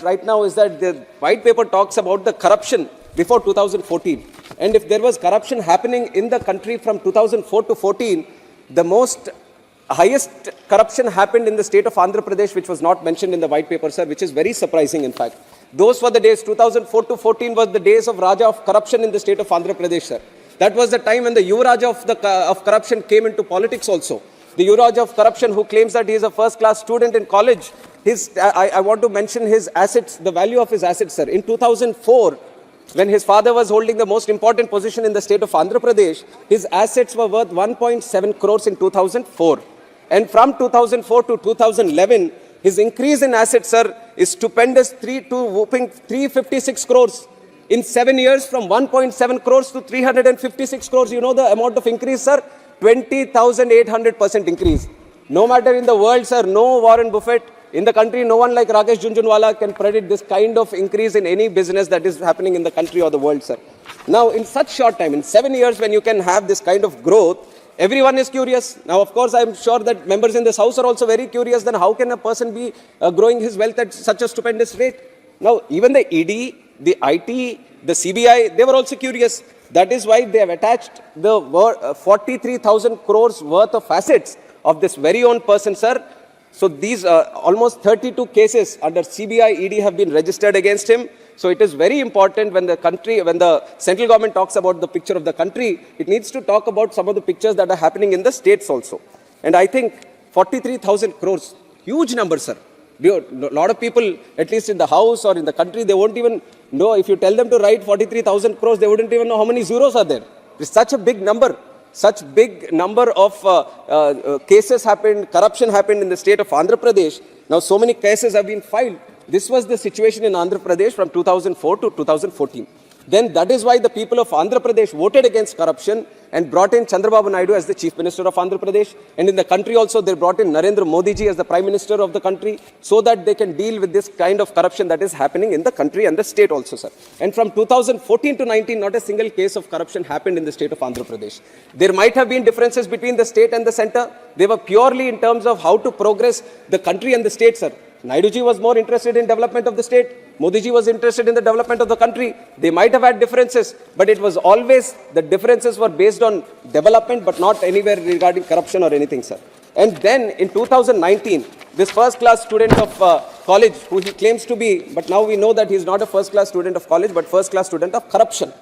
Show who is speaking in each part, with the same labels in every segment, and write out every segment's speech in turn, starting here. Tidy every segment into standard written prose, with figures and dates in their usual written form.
Speaker 1: right now is that the white paper talks about the corruption before 2014. And if there was corruption happening in the country from 2004 to 14, the highest corruption happened in the state of Andhra Pradesh, which was not mentioned in the white paper, sir, which is very surprising, in fact. Those were the days, 2004 to 14 was the days of Raja of corruption in the state of Andhra Pradesh, sir. That was the time when the Yuvaraja of corruption came into politics also. The Yuvaraja of corruption, who claims that he is a first-class student in college, I want to mention his assets, the value of his assets, sir. In 2004, when his father was holding the most important position in the state of Andhra Pradesh, his assets were worth 1.7 crores in 2004. And from 2004 to 2011, his increase in assets, sir, is stupendous, whooping 356 crores. In 7 years, from 1.7 crores to 356 crores, you know the amount of increase, sir? 20,800% increase. No matter in the world, sir, no Warren Buffett. In the country, no one like Rakesh Junjunwala can predict this kind of increase in any business that is happening in the country or the world, sir. Now, in such short time, in 7 years, when you can have this kind of growth, everyone is curious. Now, of course, I'm sure that members in this house are also very curious. Then how can a person be growing his wealth at such a stupendous rate? Now, even the ED, the IT, the CBI, they were also curious. That is why they have attached the 43,000 crores worth of assets of this very own person, sir. So these almost 32 cases under CBI, ED have been registered against him. So it is very important when the central government talks about the picture of the country, it needs to talk about some of the pictures that are happening in the states also. And I think 43,000 crores, huge number, sir. A lot of people, at least in the house or in the country, they won't even know. If you tell them to write 43,000 crores, they wouldn't even know how many zeros are there. It's such a big number. Such big number of cases happened, corruption happened in the state of Andhra Pradesh. Now so many cases have been filed. This was the situation in Andhra Pradesh from 2004 to 2014. Then that is why the people of Andhra Pradesh voted against corruption and brought in Chandrababu Naidu as the Chief Minister of Andhra Pradesh. And in the country also, they brought in Narendra Modi ji as the Prime Minister of the country so that they can deal with this kind of corruption that is happening in the country and the state also, sir. And from 2014 to 19, not a single case of corruption happened in the state of Andhra Pradesh. There might have been differences between the state and the center. They were purely in terms of how to progress the country and the state, sir. Naidu ji was more interested in development of the state. Modi ji was interested in the development of the country. They might have had differences, but it was always, the differences were based on development, but not anywhere regarding corruption or anything, sir. And then in 2019, this first-class student of college, who he claims to be, but now we know that he is not a first-class student of college, but first-class student of corruption.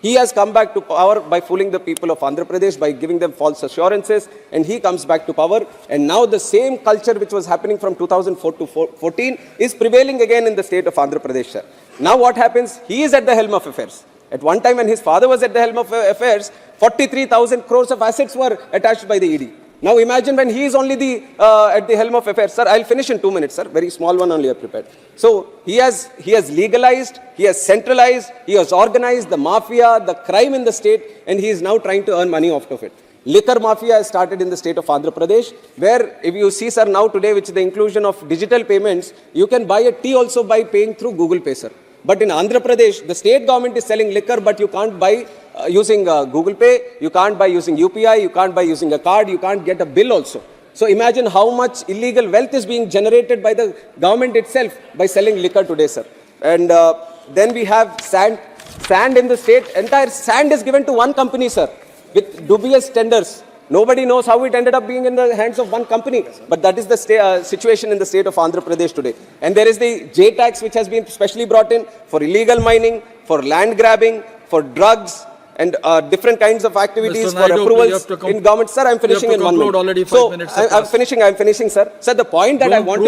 Speaker 1: He has come back to power by fooling the people of Andhra Pradesh, by giving them false assurances, and he comes back to power. And now the same culture which was happening from 2004 to 14 is prevailing again in the state of Andhra Pradesh, sir. Now what happens? He is at the helm of affairs. At one time when his father was at the helm of affairs, 43,000 crores of assets were attached by the ED. Now imagine when he is only at the helm of affairs. Sir, I'll finish in 2 minutes, sir. Very small one only I prepared. So he has legalized, he has centralized, he has organized the mafia, the crime in the state, and he is now trying to earn money out of it. Liquor mafia has started in the state of Andhra Pradesh, where if you see, sir, now today, which is the inclusion of digital payments, you can buy a tea also by paying through Google Pay, sir. But in Andhra Pradesh, the state government is selling liquor, but you can't buy using Google Pay, you can't buy using UPI, you can't buy using a card, you can't get a bill also. So imagine how much illegal wealth is being generated by the government itself by selling liquor today, sir. And then we have sand. Sand in the state, entire sand is given to one company, sir, with dubious tenders. Nobody knows how it ended up being in the hands of one company. But that is the situation in the state of Andhra Pradesh today. And there is the J tax, which has been specially brought in for illegal mining, for land grabbing, for drugs, and different kinds of activities for approvals in government. Sir, I'm finishing in 1 minute.
Speaker 2: Already 5
Speaker 1: so
Speaker 2: minutes
Speaker 1: I'm finishing, sir. Sir, the point that I want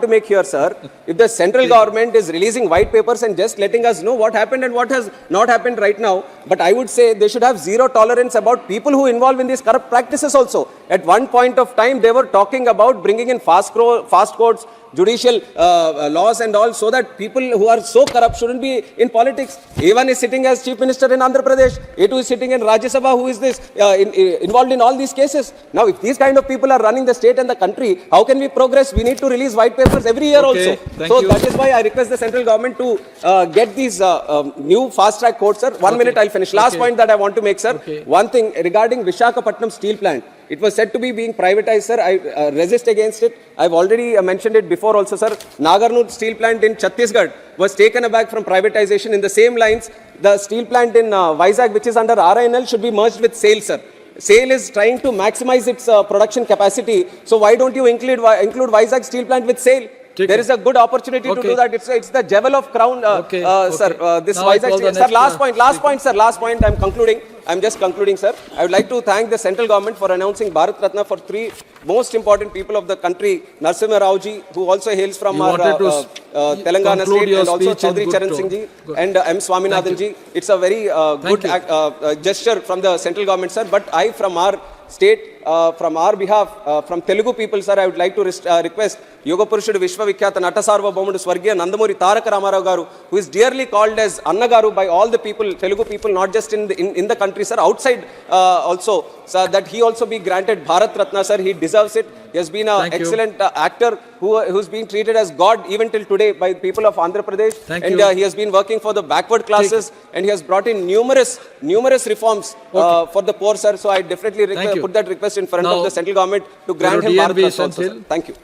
Speaker 1: to make here, sir, if the central government is releasing white papers and just letting us know what happened and what has not happened right now, but I would say they should have zero tolerance about people who involve in these corrupt practices also. At one point of time, they were talking about bringing in fast courts, judicial laws and all, so that people who are so corrupt shouldn't be in politics. A1 is sitting as Chief Minister in Andhra Pradesh. A2 is sitting in Rajya Sabha, who is involved in all these cases. Now, if these kind of people are running the state and the country, how can we progress? We need to release white papers every year also. So that is why I request the central government to get these new fast-track courts, sir. 1 minute, I'll finish. Last point that I want to make, sir. One thing regarding Visakhapatnam steel plant. It was said to be being privatized, sir. I resist against it. I've already mentioned it before also, sir. Nagarnood steel plant in Chhattisgarh was taken aback from privatization. In the same lines, the steel plant in Vizag, which is under RINL, should be merged with SAIL, sir. SAIL is trying to maximize its production capacity. So why don't you include Vizag steel plant with SAIL? There is a good opportunity to do that. It's the jewel of crown, sir. This Vizag steel. Sir, last point, sir. Last point. I'm just concluding, sir. I would like to thank the central government for announcing Bharat Ratna for 3 most important people of the country. Narasimha Rao ji, who also hails from our Telangana state, and also Chaudhary Charan Singh ji and M. Swaminathan ji. It's a very good gesture from the central government, sir. But I, from our state, from our behalf, from Telugu people, sir, I would like to request Yoga Purushudu Vishwavikhyata Natasarva Bomudu Swargiya Nandamuri Taraka Ramarao Garu, who is dearly called as Anna Garu by all the people, Telugu people, not just in the country, sir, outside also, sir, that he also be granted Bharat Ratna, sir. He deserves it. He has been an excellent actor who's been treated as God even till today by people of Andhra Pradesh. He has been working for the backward classes, and he has brought in numerous reforms for the poor, sir. So I definitely put that request in front of the central government to grant him Bharat Ratna also, sir. Thank you.